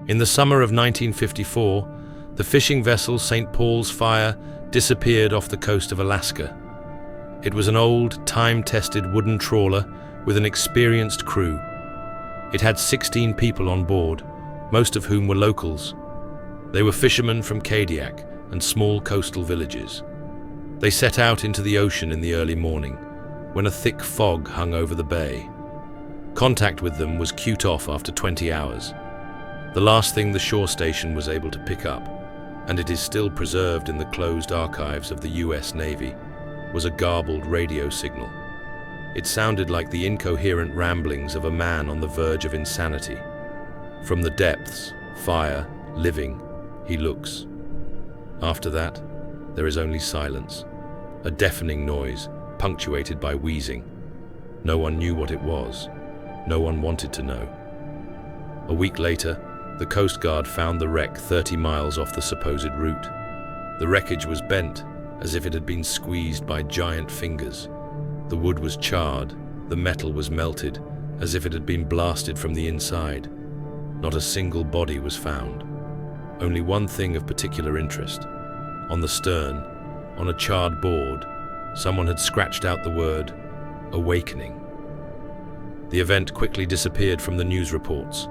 In the summer of 1954, the fishing vessel St. Paul's Fire disappeared off the coast of Alaska. It was an old, time-tested wooden trawler with an experienced crew. It had 16 people on board, most of whom were locals. They were fishermen from Kadiak and small coastal villages. They set out into the ocean in the early morning, when a thick fog hung over the bay. Contact with them was cut off after 20 hours. The last thing the shore station was able to pick up, and it is still preserved in the closed archives of the US Navy, was a garbled radio signal. It sounded like the incoherent ramblings of a man on the verge of insanity. From the depths, fire, living, he looks. After that, there is only silence, a deafening noise, punctuated by wheezing. No one knew what it was. No one wanted to know. A week later, the Coast Guard found the wreck 30 miles off the supposed route. The wreckage was bent, as if it had been squeezed by giant fingers. The wood was charred, the metal was melted, as if it had been blasted from the inside. Not a single body was found. Only one thing of particular interest. On the stern, on a charred board, someone had scratched out the word, Awakening. The event quickly disappeared from the news reports.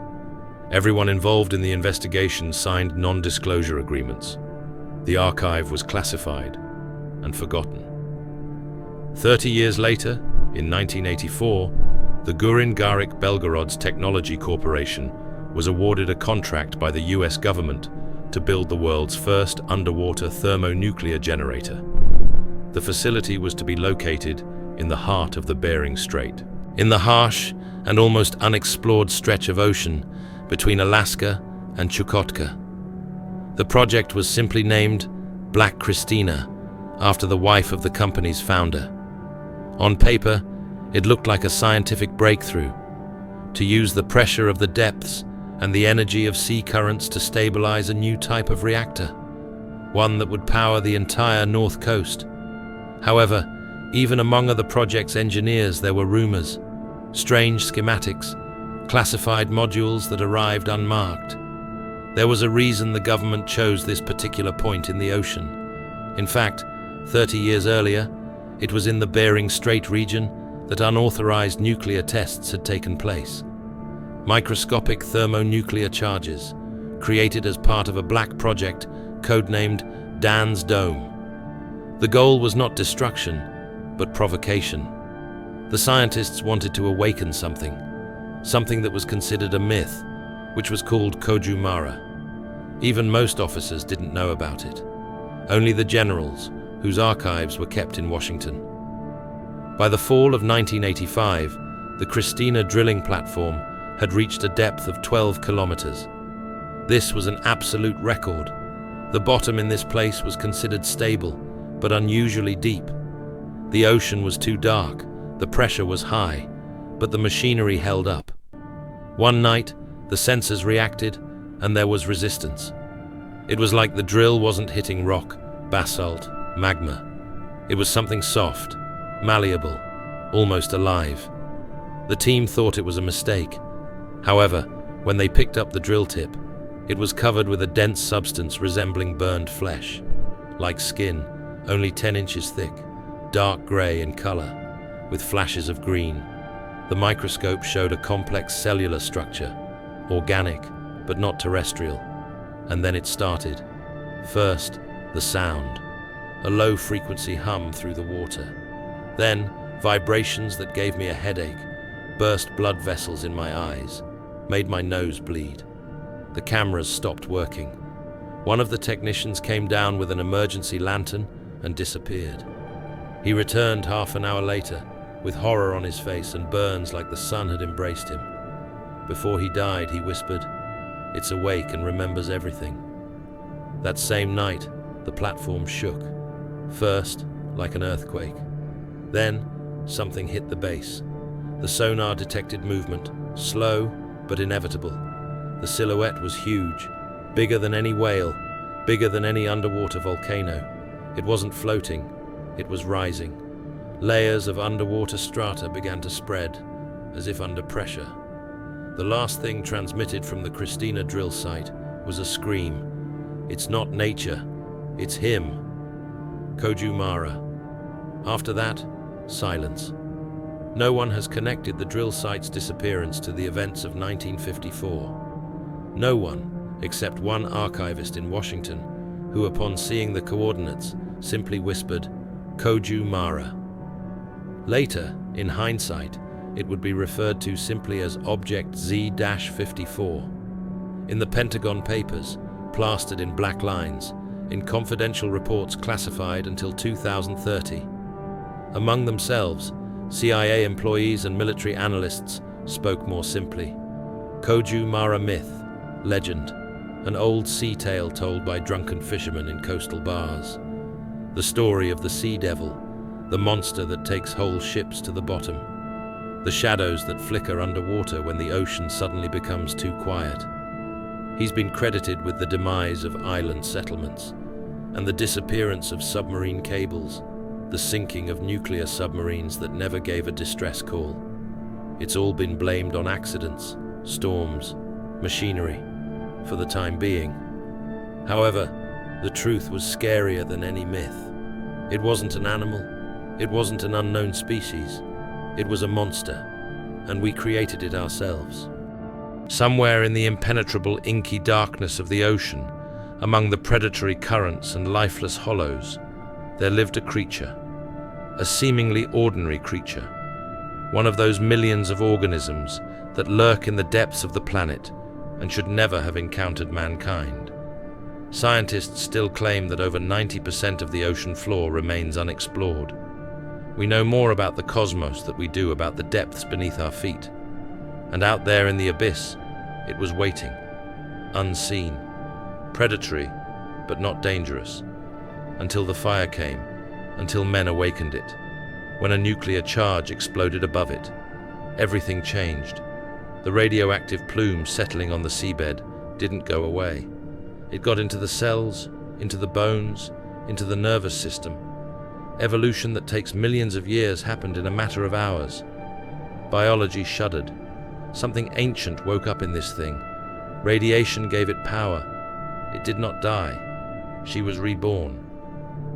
Everyone involved in the investigation signed non-disclosure agreements. The archive was classified and forgotten. 30 years later, in 1984, the Gurin-Garik Belgorod's Technology Corporation was awarded a contract by the US government to build the world's first underwater thermonuclear generator. The facility was to be located in the heart of the Bering Strait, in the harsh and almost unexplored stretch of ocean between Alaska and Chukotka. The project was simply named Black Christina, after the wife of the company's founder. On paper, it looked like a scientific breakthrough, to use the pressure of the depths and the energy of sea currents to stabilize a new type of reactor, one that would power the entire North Coast. However, even among the project's engineers there were rumors, strange schematics, classified modules that arrived unmarked. There was a reason the government chose this particular point in the ocean. In fact, 30 years earlier, it was in the Bering Strait region that unauthorized nuclear tests had taken place. Microscopic thermonuclear charges, created as part of a black project codenamed Dan's Dome. The goal was not destruction, but provocation. The scientists wanted to awaken something that was considered a myth, which was called Koju-Mara. Even most officers didn't know about it. Only the generals, whose archives were kept in Washington. By the fall of 1985, the Christina drilling platform had reached a depth of 12 kilometers. This was an absolute record. The bottom in this place was considered stable, but unusually deep. The ocean was too dark, the pressure was high, but the machinery held up. One night, the sensors reacted, and there was resistance. It was like the drill wasn't hitting rock, basalt, magma. It was something soft, malleable, almost alive. The team thought it was a mistake. However, when they picked up the drill tip, it was covered with a dense substance resembling burned flesh. Like skin, only 10 inches thick, dark gray in color, with flashes of green. The microscope showed a complex cellular structure, organic, but not terrestrial. And then it started. First, the sound, a low-frequency hum through the water. Then, vibrations that gave me a headache, burst blood vessels in my eyes, made my nose bleed. The cameras stopped working. One of the technicians came down with an emergency lantern and disappeared. He returned half an hour later, with horror on his face and burns like the sun had embraced him. Before he died, he whispered, "It's awake and remembers everything." That same night, the platform shook. First, like an earthquake. Then, something hit the base. The sonar detected movement, slow but inevitable. The silhouette was huge, bigger than any whale, bigger than any underwater volcano. It wasn't floating, it was rising. Layers of underwater strata began to spread, as if under pressure. The last thing transmitted from the Christina drill site was a scream. It's not nature, it's him. Koju-Mara. After that, silence. No one has connected the drill site's disappearance to the events of 1954. No one, except one archivist in Washington, who upon seeing the coordinates simply whispered, Koju-Mara. Later, in hindsight, it would be referred to simply as Object Z-54. In the Pentagon papers, plastered in black lines, in confidential reports classified until 2030. Among themselves, CIA employees and military analysts spoke more simply. Koju-Mara myth, legend, an old sea tale told by drunken fishermen in coastal bars. The story of the sea devil, the monster that takes whole ships to the bottom. The shadows that flicker underwater when the ocean suddenly becomes too quiet. He's been credited with the demise of island settlements and the disappearance of submarine cables, the sinking of nuclear submarines that never gave a distress call. It's all been blamed on accidents, storms, machinery, for the time being. However, the truth was scarier than any myth. It wasn't an animal, it wasn't an unknown species, it was a monster, and we created it ourselves. Somewhere in the impenetrable inky darkness of the ocean, among the predatory currents and lifeless hollows, there lived a creature, a seemingly ordinary creature, one of those millions of organisms that lurk in the depths of the planet and should never have encountered mankind. Scientists still claim that over 90% of the ocean floor remains unexplored. We know more about the cosmos than we do about the depths beneath our feet. And out there in the abyss, it was waiting, unseen, predatory, but not dangerous, until the fire came, until men awakened it. When a nuclear charge exploded above it, everything changed. The radioactive plume settling on the seabed didn't go away. It got into the cells, into the bones, into the nervous system. Evolution that takes millions of years happened in a matter of hours. Biology shuddered. Something ancient woke up in this thing. Radiation gave it power. It did not die. She was reborn.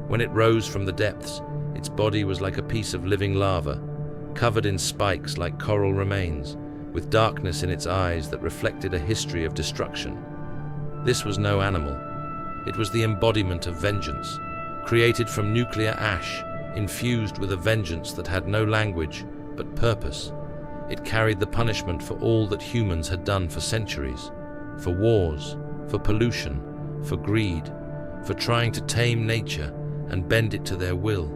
When it rose from the depths, its body was like a piece of living lava, covered in spikes like coral remains, with darkness in its eyes that reflected a history of destruction. This was no animal. It was the embodiment of vengeance, created from nuclear ash, infused with a vengeance that had no language but purpose. It carried the punishment for all that humans had done for centuries, for wars, for pollution, for greed, for trying to tame nature and bend it to their will.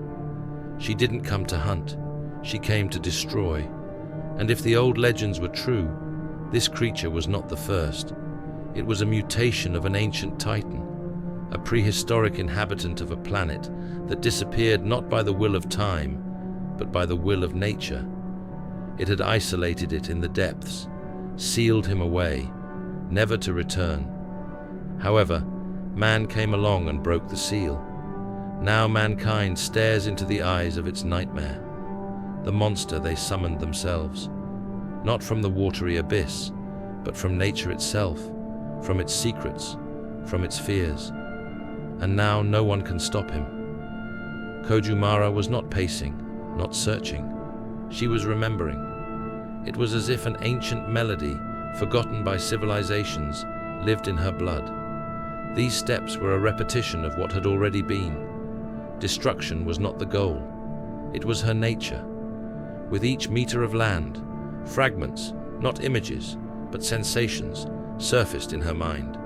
She didn't come to hunt, she came to destroy. And if the old legends were true, this creature was not the first. It was a mutation of an ancient titan, a prehistoric inhabitant of a planet that disappeared not by the will of time, but by the will of nature. It had isolated it in the depths, sealed him away, never to return. However, man came along and broke the seal. Now mankind stares into the eyes of its nightmare, the monster they summoned themselves, not from the watery abyss, but from nature itself, from its secrets, from its fears. And now no one can stop him. Koju-Mara was not pacing, not searching. She was remembering. It was as if an ancient melody, forgotten by civilizations, lived in her blood. These steps were a repetition of what had already been. Destruction was not the goal. It was her nature. With each meter of land, fragments, not images, but sensations, surfaced in her mind.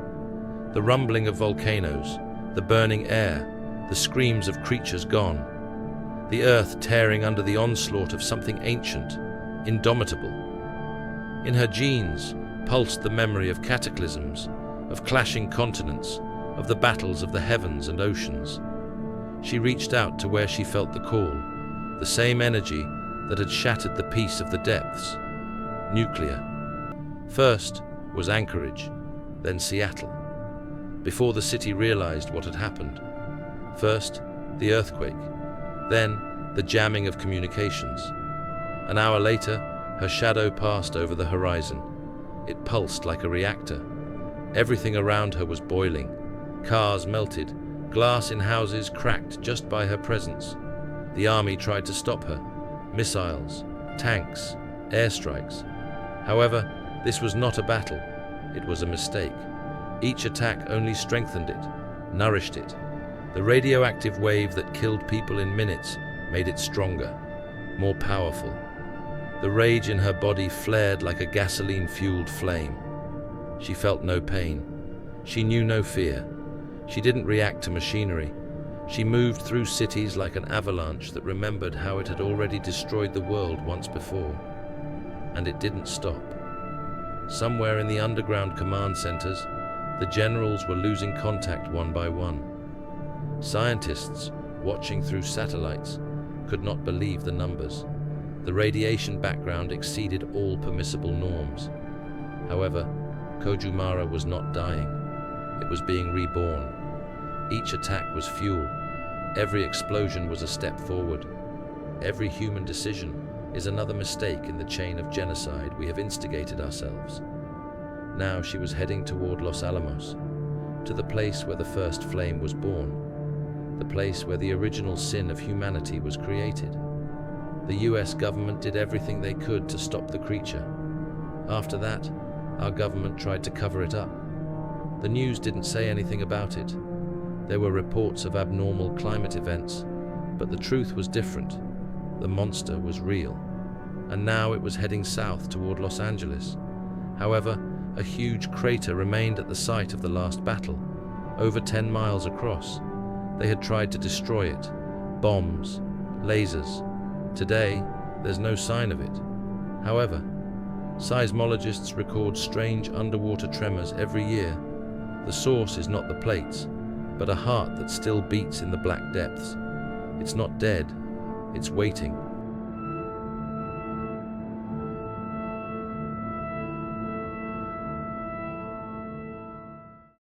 The rumbling of volcanoes, the burning air, the screams of creatures gone. The earth tearing under the onslaught of something ancient, indomitable. In her genes pulsed the memory of cataclysms, of clashing continents, of the battles of the heavens and oceans. She reached out to where she felt the call, the same energy that had shattered the peace of the depths. Nuclear. First was Anchorage, then Seattle. Before the city realized what had happened. First, the earthquake, then the jamming of communications. An hour later, her shadow passed over the horizon, It pulsed like a reactor. Everything around her was boiling. Cars melted. Glass in houses cracked just by her presence. The army tried to stop her. Missiles, tanks, airstrikes. However, this was not a battle. It was a mistake. Each attack only strengthened it, nourished it. The radioactive wave that killed people in minutes made it stronger, more powerful. The rage in her body flared like a gasoline-fueled flame. She felt no pain. She knew no fear. She didn't react to machinery. She moved through cities like an avalanche that remembered how it had already destroyed the world once before. And it didn't stop. Somewhere in the underground command centers, the generals were losing contact one by one. Scientists, watching through satellites, could not believe the numbers. The radiation background exceeded all permissible norms. However, Koju-Mara was not dying. It was being reborn. Each attack was fuel. Every explosion was a step forward. Every human decision is another mistake in the chain of genocide we have instigated ourselves. Now she was heading toward Los Alamos, to the place where the first flame was born, the place where the original sin of humanity was created. The US government did everything they could to stop the creature. After that, our government tried to cover it up. The news didn't say anything about it. There were reports of abnormal climate events, but the truth was different. The monster was real, and now it was heading south toward Los Angeles. However, a huge crater remained at the site of the last battle, over 10 miles across. They had tried to destroy it. Bombs, lasers. Today, there's no sign of it. However, seismologists record strange underwater tremors every year. The source is not the plates, but a heart that still beats in the black depths. It's not dead, it's waiting.